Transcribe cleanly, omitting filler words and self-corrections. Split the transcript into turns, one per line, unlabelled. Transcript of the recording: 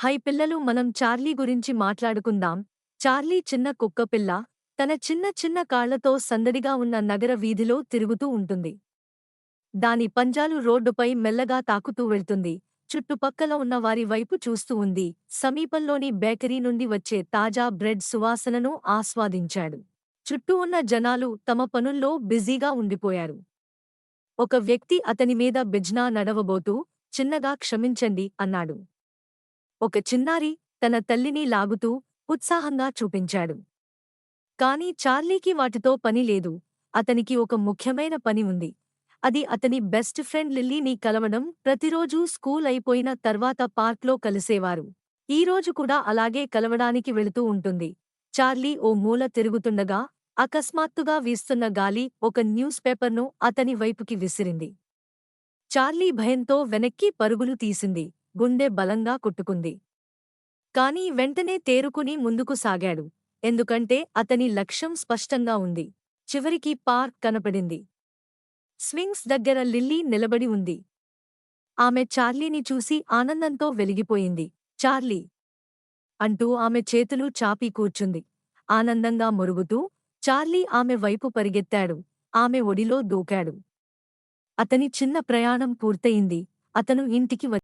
High పిల్లలు, మనం Charlie గురించి మాట్లాడుకుందాం. చార్లీ చిన్న కుక్కపిల్ల. తన చిన్న చిన్న కాళ్లతో సందడిగా ఉన్న నగర వీధిలో తిరుగుతూ ఉంటుంది. దాని పంజాలు రోడ్డుపై మెల్లగా తాకుతూ వెళ్తుంది. చుట్టుపక్కల ఉన్న వారి వైపు చూస్తూ ఉంది. సమీపంలోని బేకరీ నుండి వచ్చే తాజా బ్రెడ్ సువాసనను ఆస్వాదించాడు. చుట్టూ ఉన్న జనాలు తమ పనుల్లో బిజీగా ఉండిపోయారు. ఒక వ్యక్తి అతని మీద బిజ్నా నడవబోతూ, చిన్నగా క్షమించండి అన్నాడు. ఒక చిన్నారి తన తల్లిని లాగుతూ ఉత్సాహంగా చూపించాడు. కాని చార్లీకి వాటితో పని లేదు. అతనికి ఒక ముఖ్యమైన పని ఉంది. అది అతని బెస్ట్ ఫ్రెండ్ లిల్లీని కలవడం. ప్రతిరోజూ స్కూల్ అయిపోయిన తర్వాత పార్క్లో కలిసేవారు. ఈ రోజు కూడా అలాగే కలవడానికి వెళుతూ ఉంటుంది. చార్లీ ఓ మూల తిరుగుతుండగా అకస్మాత్తుగా వీస్తున్న గాలి ఒక న్యూస్ పేపర్ను అతని వైపుకి విసిరింది. చార్లీ భయంతో వెనక్కి పరుగులు తీసింది. గుండె బలంగా కొట్టుకుంది. కాని వెంటనే తేరుకుని ముందుకు సాగాడు. ఎందుకంటే అతని లక్ష్యం స్పష్టంగా ఉంది. చివరికి పార్క్ కనపడింది. స్వింగ్స్ దగ్గర లిల్లీ నిలబడి ఉంది. ఆమె చార్లీని చూసి ఆనందంతో వెలిగిపోయింది. చార్లీ! అంటూ ఆమె చేతులు చాపి కూర్చుంది. ఆనందంగా మురుగుతూ చార్లీ ఆమె వైపు పరిగెత్తాడు. ఆమె ఒడిలో దూకాడు. అతని చిన్న ప్రయాణం పూర్తయింది. అతను ఇంటికి